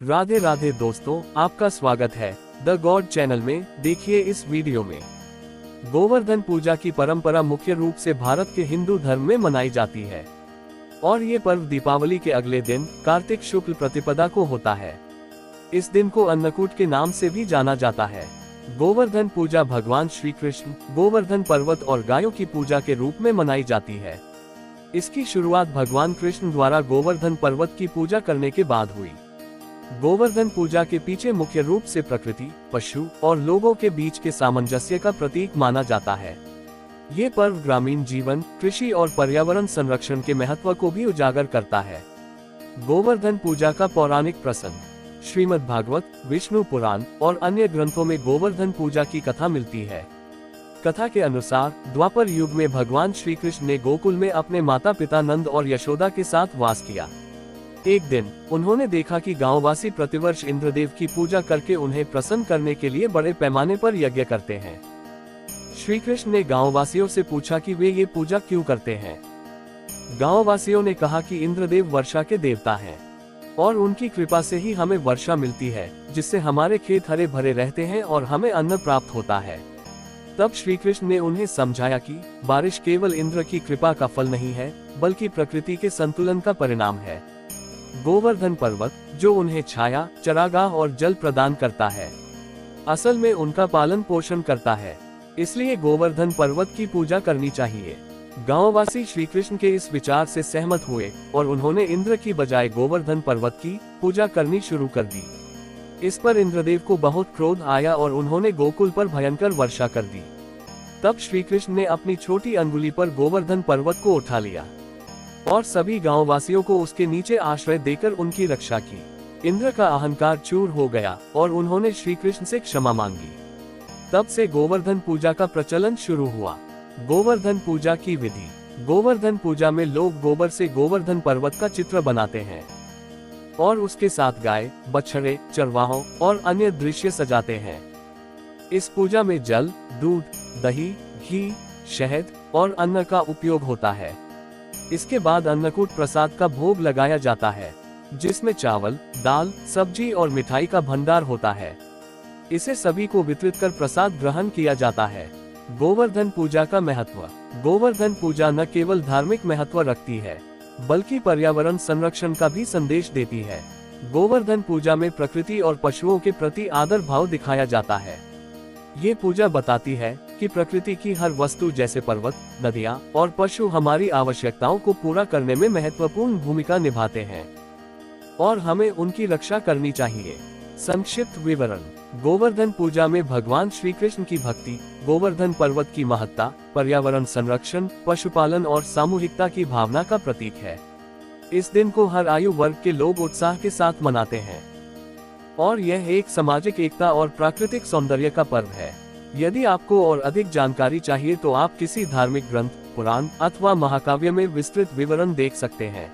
राधे राधे दोस्तों, आपका स्वागत है द गॉड चैनल में। देखिए इस वीडियो में गोवर्धन पूजा की परंपरा मुख्य रूप से भारत के हिंदू धर्म में मनाई जाती है और ये पर्व दीपावली के अगले दिन कार्तिक शुक्ल प्रतिपदा को होता है। इस दिन को अन्नकूट के नाम से भी जाना जाता है। गोवर्धन पूजा भगवान श्री कृष्ण गोवर्धन पर्वत और गायों की पूजा के रूप में मनाई जाती है। इसकी शुरुआत भगवान कृष्ण द्वारा गोवर्धन पर्वत की पूजा करने के बाद हुई। गोवर्धन पूजा के पीछे मुख्य रूप से प्रकृति, पशु और लोगों के बीच के सामंजस्य का प्रतीक माना जाता है। ये पर्व ग्रामीण जीवन, कृषि और पर्यावरण संरक्षण के महत्व को भी उजागर करता है। गोवर्धन पूजा का पौराणिक प्रसंग श्रीमद् भागवत, विष्णु पुराण और अन्य ग्रंथों में गोवर्धन पूजा की कथा मिलती है। कथा के अनुसार द्वापर युग में भगवान श्री कृष्ण ने गोकुल में अपने माता पिता नंद और यशोदा के साथ वास किया। एक दिन उन्होंने देखा कि गांववासी प्रतिवर्ष इंद्रदेव की पूजा करके उन्हें प्रसन्न करने के लिए बड़े पैमाने पर यज्ञ करते हैं। श्री कृष्ण ने गांववासियों से पूछा कि वे ये पूजा क्यों करते हैं। गांववासियों ने कहा कि इंद्रदेव वर्षा के देवता हैं और उनकी कृपा से ही हमें वर्षा मिलती है, जिससे हमारे खेत हरे भरे रहते हैं और हमें अन्न प्राप्त होता है। तब श्री कृष्ण ने उन्हें समझाया कि बारिश केवल इंद्र की कृपा का फल नहीं है, बल्कि प्रकृति के संतुलन का परिणाम है। गोवर्धन पर्वत, जो उन्हें छाया, चरागाह और जल प्रदान करता है, असल में उनका पालन पोषण करता है। इसलिए गोवर्धन पर्वत की पूजा करनी चाहिए। गांववासी श्री कृष्ण के इस विचार से सहमत हुए और उन्होंने इंद्र की बजाय गोवर्धन पर्वत की पूजा करनी शुरू कर दी। इस पर इंद्रदेव को बहुत क्रोध आया और उन्होंने गोकुल पर भयंकर वर्षा कर दी। तब श्री कृष्ण ने अपनी छोटी अंगुली पर गोवर्धन पर्वत को उठा लिया और सभी गांववासियों को उसके नीचे आश्रय देकर उनकी रक्षा की। इंद्र का अहंकार चूर हो गया और उन्होंने श्री कृष्ण से क्षमा मांगी। तब से गोवर्धन पूजा का प्रचलन शुरू हुआ। गोवर्धन पूजा की विधि। गोवर्धन पूजा में लोग गोबर से गोवर्धन पर्वत का चित्र बनाते हैं और उसके साथ गाय, बछड़े, चरवाहों और अन्य दृश्य सजाते हैं। इस पूजा में जल, दूध, दही, घी, शहद और अन्न का उपयोग होता है। इसके बाद अन्नकूट प्रसाद का भोग लगाया जाता है, जिसमें चावल, दाल, सब्जी और मिठाई का भंडार होता है। इसे सभी को वितरित कर प्रसाद ग्रहण किया जाता है। गोवर्धन पूजा का महत्व। गोवर्धन पूजा न केवल धार्मिक महत्व रखती है, बल्कि पर्यावरण संरक्षण का भी संदेश देती है। गोवर्धन पूजा में प्रकृति और पशुओं के प्रति आदर भाव दिखाया जाता है। ये पूजा बताती है कि प्रकृति की हर वस्तु जैसे पर्वत, नदियाँ और पशु हमारी आवश्यकताओं को पूरा करने में महत्वपूर्ण भूमिका निभाते हैं और हमें उनकी रक्षा करनी चाहिए। संक्षिप्त विवरण। गोवर्धन पूजा में भगवान श्री कृष्ण की भक्ति, गोवर्धन पर्वत की महत्ता, पर्यावरण संरक्षण, पशुपालन और सामूहिकता की भावना का प्रतीक है। इस दिन को हर आयु वर्ग के लोग उत्साह के साथ मनाते हैं और यह एक सामाजिक एकता और प्राकृतिक सौंदर्य का पर्व है। यदि आपको और अधिक जानकारी चाहिए तो आप किसी धार्मिक ग्रंथ, पुराण अथवा महाकाव्य में विस्तृत विवरण देख सकते हैं।